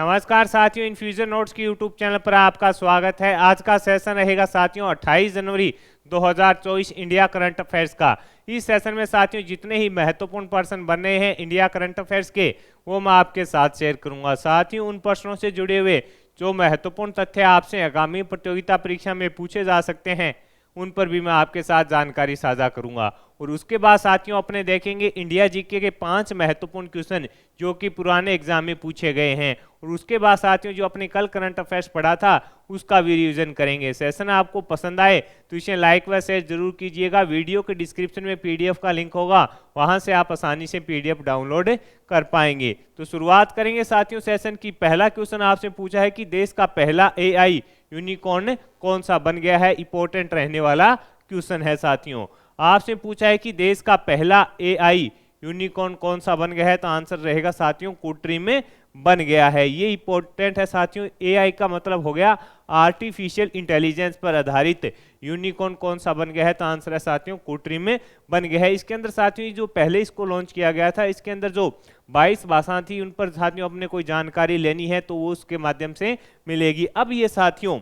नमस्कार साथियों, infusion notes की यूट्यूब चैनल पर आपका स्वागत है। आज का सेशन रहेगा साथियों 28 जनवरी 2024 इंडिया करंट अफेयर्स का। इस सेशन में साथियों जितने ही महत्वपूर्ण प्रश्न बन रहे हैं इंडिया करंट अफेयर्स के, वो मैं आपके साथ शेयर करूंगा। साथियों उन प्रश्नों से जुड़े हुए जो महत्वपूर्ण तथ्य आपसे आगामी प्रतियोगिता परीक्षा में पूछे जा सकते हैं, उन पर भी मैं आपके साथ जानकारी साझा करूंगा। और उसके बाद साथियों अपने देखेंगे इंडिया जीके के 5 महत्वपूर्ण क्वेश्चन जो कि पुराने एग्जाम में पूछे गए हैं। और उसके बाद साथियों जो अपने कल करंट अफेयर्स पढ़ा था उसका भी रिवीजन करेंगे। सेशन आपको पसंद आए तो इसे लाइक व शेयर जरूर कीजिएगा। वीडियो के डिस्क्रिप्शन में पीडीएफ का लिंक होगा, वहां से आप आसानी से पीडीएफ डाउनलोड कर पाएंगे। तो शुरुआत करेंगे साथियों सेशन की। पहला क्वेश्चन आपसे पूछा है कि देश का पहला एआई यूनिकॉर्न कौन सा बन गया है। इंपॉर्टेंट रहने वाला क्वेश्चन है साथियों। आपसे पूछा है कि देश का पहला एआई यूनिकॉर्न कौन सा बन गया है, तो आंसर रहेगा साथियों कृत्रिम में बन गया है। ये इंपॉर्टेंट है साथियों। एआई का मतलब हो गया आर्टिफिशियल इंटेलिजेंस पर आधारित। यूनिकॉर्न कौन सा बन गया है, तो आंसर है साथियों कृत्रिम में बन गया है। इसके अंदर साथियों जो पहले इसको लॉन्च किया गया था, इसके अंदर जो 22 भाषाएं थी उन पर साथियों अपने कोई जानकारी लेनी है तो वो उसके माध्यम से मिलेगी। अब ये साथियों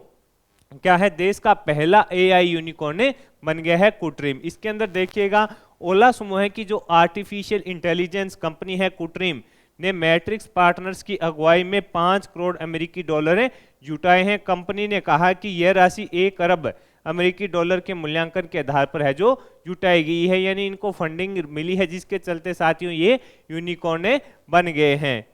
क्या है, देश का पहला एआई यूनिकॉर्न बन गया है कृत्रिम। इसके अंदर देखिएगा ओला समूह की जो आर्टिफिशियल इंटेलिजेंस कंपनी है कृत्रिम ने मैट्रिक्स पार्टनर्स की अगुवाई में 5 करोड़ अमेरिकी डॉलर जुटाए हैं। कंपनी ने कहा कि यह राशि 1 अरब अमेरिकी डॉलर के मूल्यांकन के आधार पर है जो जुटाई गई है, यानी इनको फंडिंग मिली है जिसके चलते साथियों ये यूनिकॉर्न बन गए हैं।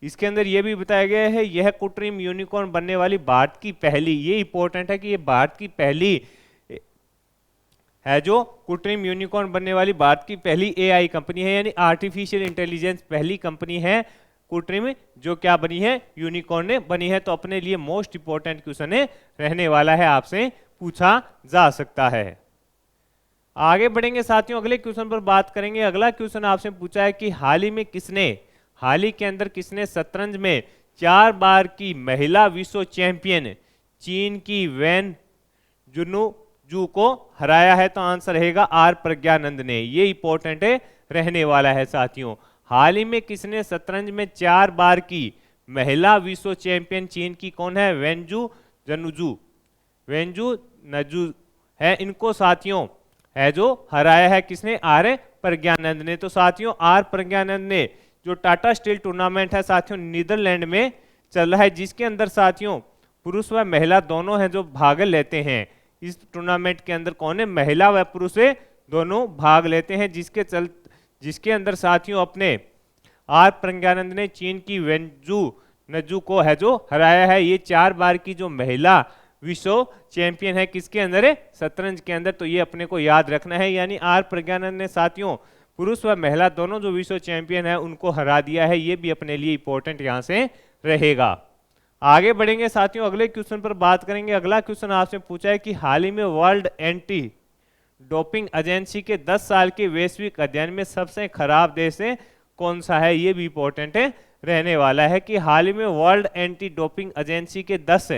इसके अंदर यह भी बताया गया है यह कृत्रिम यूनिकॉर्न बनने वाली भारत की पहली, ये इंपॉर्टेंट है कि ये भारत की पहली है जो कृत्रिम यूनिकॉर्न बनने वाली भारत की पहली एआई कंपनी है, यानी आर्टिफिशियल इंटेलिजेंस पहली कंपनी है कृत्रिम जो क्या बनी है, यूनिकॉर्न बनी है। तो अपने लिए मोस्ट इंपॉर्टेंट क्वेश्चन रहने वाला है, आपसे पूछा जा सकता है। आगे बढ़ेंगे साथियों, अगले क्वेश्चन पर बात करेंगे। अगला क्वेश्चन आपसे पूछा है कि हाल ही के अंदर किसने शतरंज में 4 बार की महिला विश्व चैंपियन चीन की वैन जुनूजू को हराया है, तो आंसर रहेगा आर प्रज्ञानंद ने। ये इंपॉर्टेंट रहने वाला है साथियों। हाल ही में किसने शतरंज में 4 बार की महिला विश्व चैंपियन चीन की कौन है, वेंजू नजू है, इनको साथियों है जो हराया है किसने, आर प्रज्ञानंद ने। तो साथियों आर प्रज्ञानंद ने जो टाटा स्टील टूर्नामेंट है साथियों नीदरलैंड में चल रहा है, जिसके अंदर साथियों पुरुष व महिला दोनों हैं जो भाग लेते हैं। इस टूर्नामेंट के अंदर कौन है, महिला व पुरुष दोनों भाग लेते हैं, जिसके अंदर साथियों अपने आर प्रज्ञानंद ने चीन की वेंजू नजू को है जो हराया है। ये 4 बार की जो महिला विश्व चैंपियन है किसके अंदर है, शतरंज के अंदर। तो ये अपने को याद रखना है, यानी आर प्रज्ञानंद ने साथियों पुरुष व महिला दोनों जो विश्व चैंपियन है उनको हरा दिया है। ये भी अपने लिए इंपॉर्टेंट यहां से रहेगा। आगे बढ़ेंगे साथियों, अगले क्वेश्चन पर बात करेंगे। अगला क्वेश्चन आपसे पूछा है कि हाल ही में वर्ल्ड एंटी डोपिंग एजेंसी के 10 साल के वैश्विक अध्ययन में सबसे खराब देश कौन सा है। ये भी इंपॉर्टेंट रहने वाला है कि हाल ही में वर्ल्ड एंटी डोपिंग एजेंसी के 10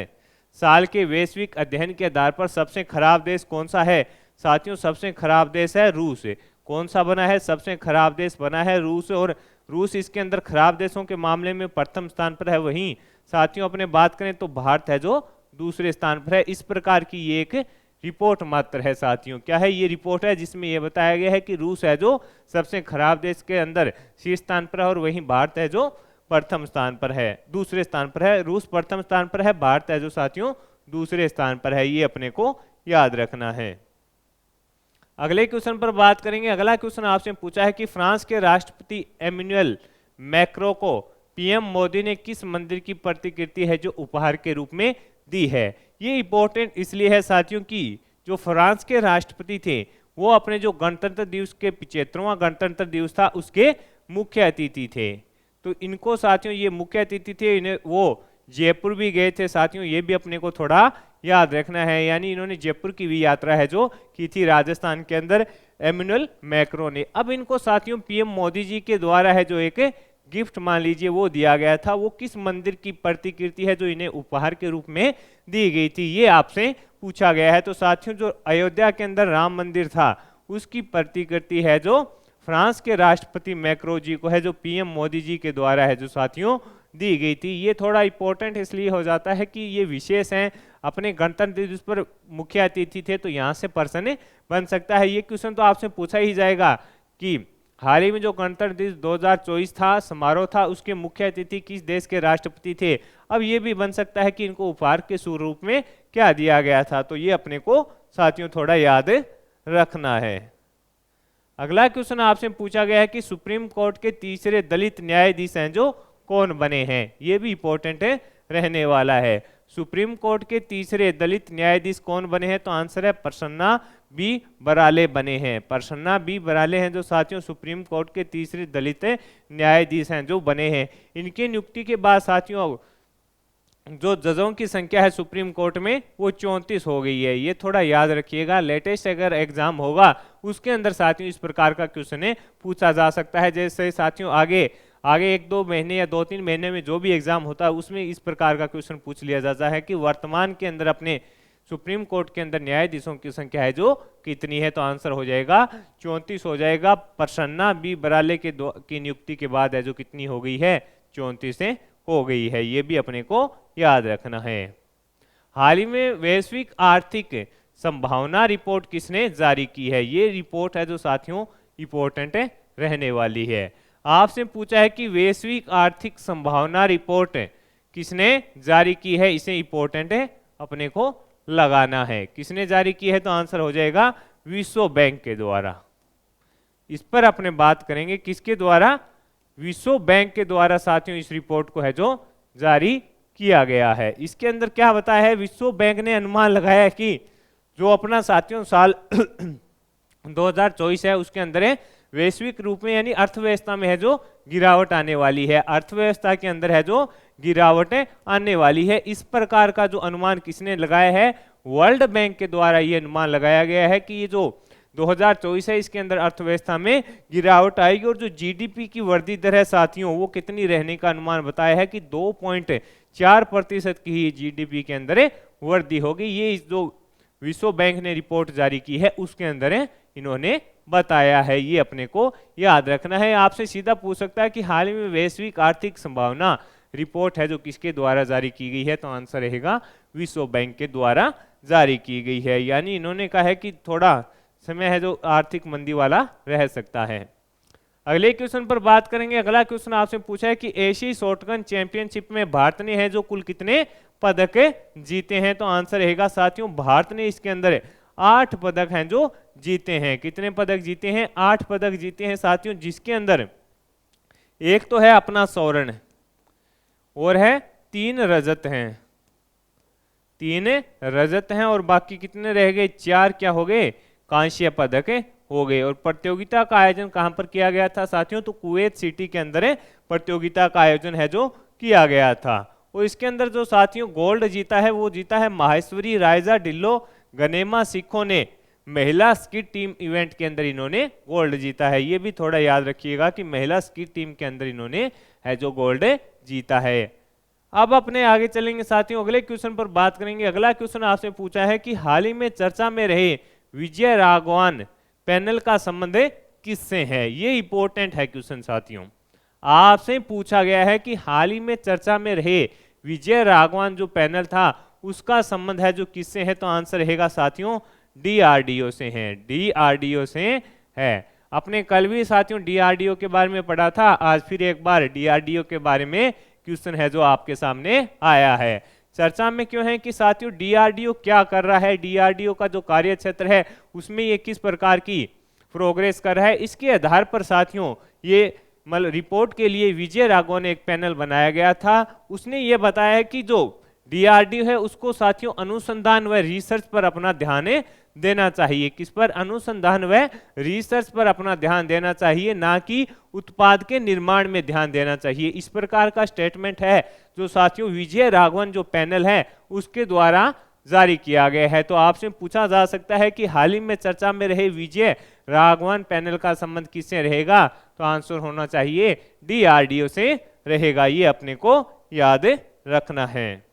साल के वैश्विक अध्ययन के आधार पर सबसे खराब देश कौन सा है। साथियों सबसे खराब देश है रूस। कौन सा बना है, सबसे खराब देश बना है रूस। और रूस इसके अंदर खराब देशों के मामले में प्रथम स्थान पर है। वहीं साथियों अपने बात करें तो भारत है जो दूसरे स्थान पर है। इस प्रकार की ये एक रिपोर्ट मात्र है साथियों। क्या है, ये रिपोर्ट है जिसमें यह बताया गया है कि रूस है जो सबसे खराब देश के अंदर शीर्ष स्थान पर है, और वहीं भारत है जो प्रथम स्थान पर है, दूसरे स्थान पर है। रूस प्रथम स्थान पर है, भारत है जो साथियों दूसरे स्थान पर है। ये अपने को याद रखना है। अगले क्वेश्चन पर बात करेंगे। अगला क्वेश्चन आपसे पूछा है कि फ्रांस के राष्ट्रपति एमेनुएल मैक्रो को पीएम मोदी ने किस मंदिर की प्रतिकृति है जो उपहार के रूप में दी है। ये इंपॉर्टेंट इसलिए है साथियों कि जो फ्रांस के राष्ट्रपति थे वो अपने जो गणतंत्र दिवस के 75वां गणतंत्र दिवस था उसके मुख्य अतिथि थे। तो इनको साथियों ये मुख्य अतिथि थे, इन्हें वो जयपुर भी गए थे साथियों। ये भी अपने को थोड़ा याद रखना है, यानी इन्होंने जयपुर की भी यात्रा है जो की थी राजस्थान के अंदर एमेनुएल मैक्रो ने। अब इनको साथियों पीएम मोदी जी के द्वारा है जो एक गिफ्ट मान लीजिए वो दिया गया था। वो किस मंदिर की प्रतिकृति है जो इन्हें उपहार के रूप में दी गई थी, ये आपसे पूछा गया है। तो साथियों जो अयोध्या के अंदर राम मंदिर था उसकी प्रतिकृति है जो फ्रांस के राष्ट्रपति मैक्रो जी को है जो पीएम मोदी जी के द्वारा है जो साथियों दी गई थी। ये थोड़ा इंपॉर्टेंट इसलिए हो जाता है कि ये विशेष हैं, अपने गणतंत्र दिवस पर मुख्य अतिथि थे तो यहाँ से प्रश्न बन सकता है। ये क्वेश्चन तो आपसे पूछा ही जाएगा कि हाल ही में जो गणतंत्र दिवस 2024 था समारोह था, उसके मुख्य अतिथि किस देश के राष्ट्रपति थे। अब ये भी बन सकता है कि इनको उपहार के स्वरूप में क्या दिया गया था, तो ये अपने को साथियों थोड़ा याद रखना है। अगला क्वेश्चन आपसे पूछा गया है कि सुप्रीम कोर्ट के तीसरे दलित न्यायाधीश हैं जो कौन बने हैं। ये भी इंपॉर्टेंट है रहने वाला है। सुप्रीम कोर्ट के तीसरे दलित न्यायाधीश कौन बने हैं, तो आंसर है प्रसन्ना बी बराले बने हैं। प्रसन्ना बी बराले हैं जो साथियों सुप्रीम कोर्ट के तीसरे दलित न्यायाधीश हैं जो बने हैं। इनकी नियुक्ति के बाद साथियों जो जजों की संख्या है सुप्रीम कोर्ट में वो 34 हो गई है। ये थोड़ा याद रखिएगा, लेटेस्ट अगर एग्जाम होगा उसके अंदर साथियों इस प्रकार का क्वेश्चन पूछा जा सकता है। जैसे साथियों आगे 1-2 महीने या 2-3 महीने में जो भी एग्जाम होता है उसमें इस प्रकार का क्वेश्चन पूछ लिया जाता है कि वर्तमान के अंदर अपने सुप्रीम कोर्ट के अंदर न्यायाधीशों की संख्या है जो कितनी है, तो आंसर हो जाएगा 34 हो जाएगा। प्रसन्ना बी बराले की नियुक्ति के बाद है जो कितनी हो गई है, 34 से हो गई है। ये भी अपने को याद रखना है। हाल ही में वैश्विक आर्थिक संभावना रिपोर्ट किसने जारी की है। ये रिपोर्ट है जो साथियों इंपॉर्टेंट रहने वाली है। आपसे पूछा है कि वैश्विक आर्थिक संभावना रिपोर्ट किसने जारी की है, इसे इंपॉर्टेंट है अपने को लगाना है। किसने जारी की है, तो आंसर हो जाएगा विश्व बैंक के द्वारा। इस पर अपने बात करेंगे किसके द्वारा, विश्व बैंक के द्वारा साथियों इस रिपोर्ट को है जो जारी किया गया है। इसके अंदर क्या बताया है, विश्व बैंक ने अनुमान लगाया है कि जो अपना साथियों साल 2024 है उसके अंदर है वैश्विक रूप में यानी अर्थव्यवस्था में है जो गिरावट आने वाली है। अर्थव्यवस्था के अंदर है जो गिरावट आने वाली है। इस प्रकार का जो अनुमान किसने लगाया है, वर्ल्ड बैंक के द्वारा ये अनुमान लगाया गया है कि ये जो 2024 है इसके अंदर अर्थव्यवस्था में गिरावट आएगी और जो जीडीपी की वृद्धि दर है साथियों वो कितनी रहने का अनुमान बताया है कि 2.4% की ही जीडीपी के अंदर वृद्धि होगी। ये इस जो विश्व बैंक ने रिपोर्ट जारी की है उसके अंदर इन्होंने बताया है। ये अपने को याद रखना है। आपसे सीधा पूछ सकता है कि हाल ही में वैश्विक आर्थिक संभावना रिपोर्ट है जो किसके द्वारा जारी की गई है, तो आंसर रहेगा विश्व बैंक के द्वारा जारी की गई है। यानी इन्होंने कहा है कि थोड़ा समय है जो आर्थिक मंदी वाला रह सकता है। अगले क्वेश्चन पर बात करेंगे। अगला क्वेश्चन आपसे पूछा है कि एशियाई शॉटगन चैंपियनशिप में भारत ने है जो कुल कितने पदक जीते हैं, तो आंसर रहेगा साथियों भारत ने इसके अंदर 8 पदक हैं जो जीते हैं। कितने पदक जीते हैं, 8 पदक जीते हैं साथियों, जिसके अंदर एक तो है अपना स्वर्ण और है 3 रजत हैं, 3 रजत हैं और बाकी कितने रह गए, 4 क्या हो गए, कांस्य पदक हो गए। और प्रतियोगिता का आयोजन कहां पर किया गया था साथियों, तो कुवैत सिटी के अंदर प्रतियोगिता का आयोजन है जो किया गया था। और इसके अंदर जो साथियों गोल्ड जीता है वो जीता है माहेश्वरी रायजा डिल्लो गनेमा सिखों ने महिला स्कीट टीम इवेंट के अंदर इन्होंने गोल्ड जीता है। ये भी थोड़ा याद रखिएगा कि महिला स्कीट टीम के अंदर इन्होंने है जो गोल्ड जीता है। अब अपने आगे चलेंगे साथियों, अगले क्वेश्चन पर बात करेंगे। अगला क्वेश्चन आपसे पूछा है कि हाल ही में चर्चा में रहे विजय राघवन पैनल का संबंध किससे है। ये इंपॉर्टेंट है क्वेश्चन साथियों। आपसे पूछा गया है कि हाल ही में चर्चा में रहे विजय राघवन जो पैनल था उसका संबंध है जो किससे है, तो आंसर रहेगा साथियों डीआरडीओ से है, डीआरडीओ से है। अपने कल भी साथियों डीआरडीओ के बारे में पढ़ा था, आज फिर एक बार डीआरडीओ के बारे में क्वेश्चन है जो आपके सामने आया है। चर्चा में क्यों है कि साथियों डीआरडीओ क्या कर रहा है, डीआरडीओ का जो कार्य क्षेत्र है उसमें ये किस प्रकार की प्रोग्रेस कर रहा है, इसके आधार पर साथियों ये मतलब रिपोर्ट के लिए विजय राघवन ने एक पैनल बनाया गया था। उसने ये बताया है कि जो डीआरडीओ है उसको साथियों अनुसंधान व रिसर्च पर अपना ध्यान देना चाहिए। किस पर, अनुसंधान व रिसर्च पर अपना ध्यान देना चाहिए, ना कि उत्पाद के निर्माण में ध्यान देना चाहिए। इस प्रकार का स्टेटमेंट है जो साथियों विजय राघवन जो पैनल है उसके द्वारा जारी किया गया है। तो आपसे पूछा जा सकता है कि हाल ही में चर्चा में रहे विजय राघवन पैनल का संबंध किससे रहेगा, तो आंसर होना चाहिए डीआरडीओ से रहेगा। ये अपने को याद रखना है।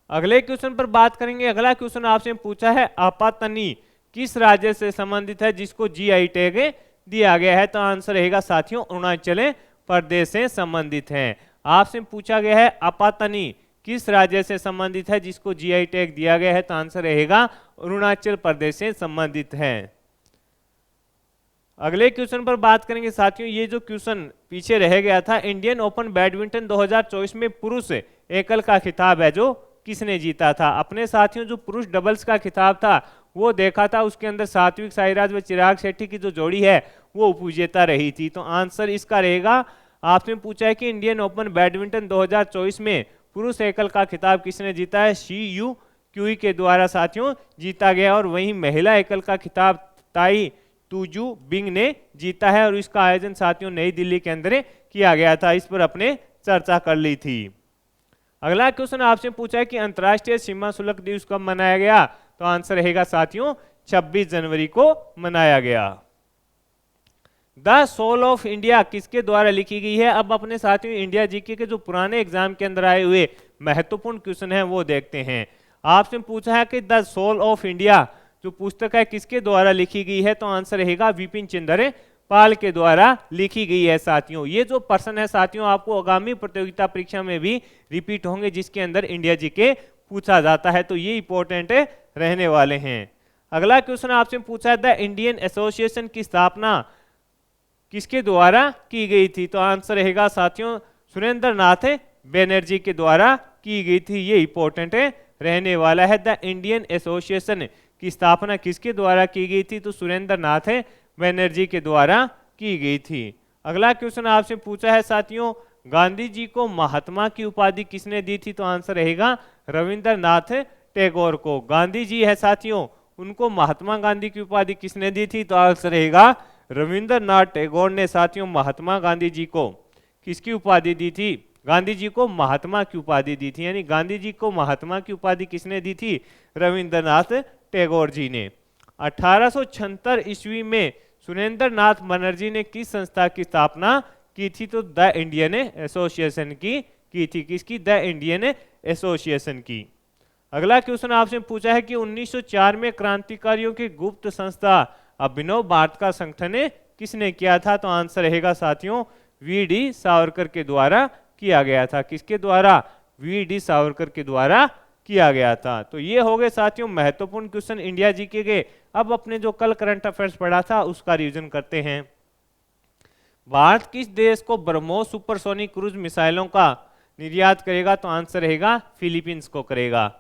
अगले क्वेश्चन पर बात करेंगे। अगला क्वेश्चन आपसे पूछा है आपातनी किस राज्य से संबंधित है जिसको जीआई टैग दिया गया है, तो आंसर रहेगा साथियों अरुणाचल प्रदेश से संबंधित है। आपसे पूछा गया है अपातनी किस राज्य से संबंधित है जिसको जीआई टैग दिया गया है, तो आंसर रहेगा अरुणाचल प्रदेश से संबंधित है। अगले क्वेश्चन पर बात करेंगे साथियों, ये जो क्वेश्चन पीछे रह गया था, इंडियन ओपन बैडमिंटन 2024 में पुरुष एकल का खिताब है जो किसने जीता था। अपने साथियों जो पुरुष डबल्स का खिताब था वो देखा था, उसके अंदर सात्विक साईराज व चिराग शेट्टी की जो जोड़ी है वो उपविजेता रही थी। तो आंसर इसका रहेगा, आपने पूछा है कि इंडियन ओपन बैडमिंटन 2024 में पुरुष एकल का खिताब किसने जीता है, शी यू क्यूई के द्वारा साथियों जीता गया। और वहीं महिला एकल का खिताब ताई तुजू बिंग ने जीता है और इसका आयोजन साथियों नई दिल्ली के अंदर किया गया था। इस पर अपने चर्चा कर ली थी। अगला क्वेश्चन आपसे पूछा है कि अंतर्राष्ट्रीय सीमा शुल्क दिवस कब मनाया गया, तो आंसर रहेगा साथियों 26 जनवरी को मनाया गया। द सोल ऑफ इंडिया किसके द्वारा लिखी गई है। अब अपने साथियों इंडिया जीके के जो पुराने एग्जाम के अंदर आए हुए महत्वपूर्ण क्वेश्चन है वो देखते हैं। आपसे पूछा है कि द सोल ऑफ इंडिया जो पुस्तक है किसके द्वारा लिखी गई है, तो आंसर रहेगा विपिन चंद्र पाल के द्वारा लिखी गई है। साथियों ये जो प्रश्न है साथियों आपको आगामी प्रतियोगिता परीक्षा में भी रिपीट होंगे जिसके अंदर इंडिया जीके पूछा जाता है, तो ये इंपॉर्टेंट रहने वाले हैं। अगला क्वेश्चन आपसे पूछा है द इंडियन एसोसिएशन की स्थापना किसके द्वारा की गई थी, तो आंसर रहेगा साथियों सुरेंद्र नाथ बनर्जी के द्वारा की गई थी। ये इंपॉर्टेंट रहने वाला है। द इंडियन एसोसिएशन की स्थापना किसके द्वारा की गई थी, तो सुरेंद्र नाथ बनर्जी के द्वारा की गई थी। अगला क्वेश्चन आपसे पूछा है साथियों गांधी जी को महात्मा की उपाधि किसने दी थी, तो आंसर रहेगा रविंद्रनाथ टैगोर को। गांधी जी है साथियों उनको महात्मा गांधी की उपाधि किसने दी थी, तो आंसर रहेगा रविंद्रनाथ टैगोर ने साथियों महात्मा गांधी जी को किसकी उपाधि दी थी, गांधी जी को महात्मा की उपाधि दी थी। यानी गांधी जी को महात्मा की उपाधि किसने दी थी, रविंद्रनाथ टैगोर जी ने। 1876 ईस्वी में सुरेंद्र नाथ बनर्जी ने किस संस्था की स्थापना की थी, तो द इंडियन एसोसिएशन की थी। किसकी, द इंडियन एसोसिएशन की। अगला क्वेश्चन आपसे पूछा है कि 1904 में क्रांतिकारियों की गुप्त संस्था अभिनव भारत का संगठन किसने किया था, तो आंसर रहेगा साथियों वी.डी. सावरकर के द्वारा किया गया था। किसके द्वारा, वी.डी. सावरकर के द्वारा किया गया था। तो ये हो गए साथियों महत्वपूर्ण क्वेश्चन इंडिया जीके के। अब अपने जो कल करंट अफेयर्स पढ़ा था उसका रिवीजन करते हैं। भारत किस देश को ब्रह्मोस सुपरसोनिक क्रूज मिसाइलों का निर्यात करेगा, तो आंसर रहेगा फिलीपींस को करेगा।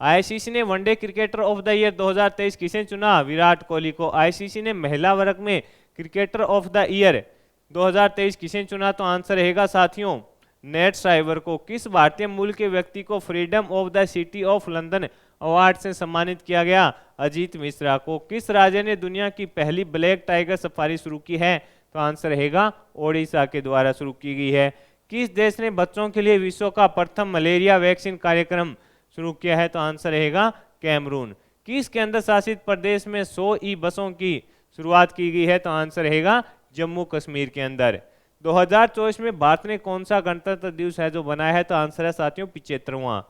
आईसीसी ने one day cricketer of the year 2023 किसे चुना, विराट कोहली को। आईसीसी ने महिला वर्ग में क्रिकेटर ऑफ द ईयर 2023 किसे चुना, तो आंसर रहेगा साथियों नेट साइबर को। किस भारतीय मूल के व्यक्ति को freedom of the city of London award से सम्मानित किया गया, अजीत मिश्रा को। किस राज्य ने दुनिया की पहली ब्लैक टाइगर सफारी शुरू की है, तो आंसर रहेगा ओडिशा के द्वारा शुरू की गई है। किस देश ने बच्चों के लिए विश्व का प्रथम मलेरिया वैक्सीन कार्यक्रम शुरू किया है, तो आंसर रहेगा कैमरून। किस केंद्र शासित प्रदेश में 100 ई बसों की शुरुआत की गई है, तो आंसर रहेगा जम्मू कश्मीर के अंदर। 2024 में भारत ने कौन सा गणतंत्र दिवस है जो बनाया है, तो आंसर है साथियों 75वां।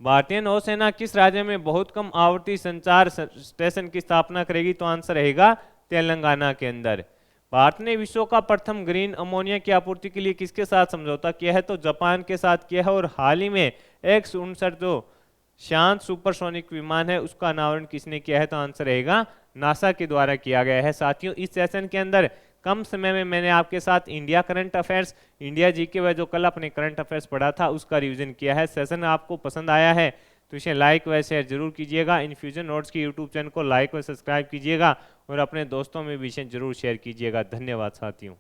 भारतीय नौसेना किस राज्य में बहुत कम आवृत्ति संचार स्टेशन की स्थापना करेगी, तो आंसर रहेगा तेलंगाना के अंदर। भारत ने विश्व का प्रथम ग्रीन अमोनिया की आपूर्ति के लिए किसके साथ समझौता किया है, तो जापान के साथ किया है। और हाल ही में X-59 जो शांत सुपरसोनिक विमान है उसका अनावरण किसने किया है, तो आंसर रहेगा नासा के द्वारा किया गया है। साथियों इस सेशन के अंदर कम समय में मैंने आपके साथ India current affairs, India GK व जो कल अपने करंट अफेयर्स पढ़ा था उसका रिवीजन किया है। सेशन आपको पसंद आया है तो इसे लाइक व शेयर जरूर कीजिएगा। इन्फ्यूजन नोट्स की यूट्यूब चैनल को लाइक व सब्सक्राइब कीजिएगा और अपने दोस्तों में भी इसे जरूर शेयर कीजिएगा। धन्यवाद साथियों।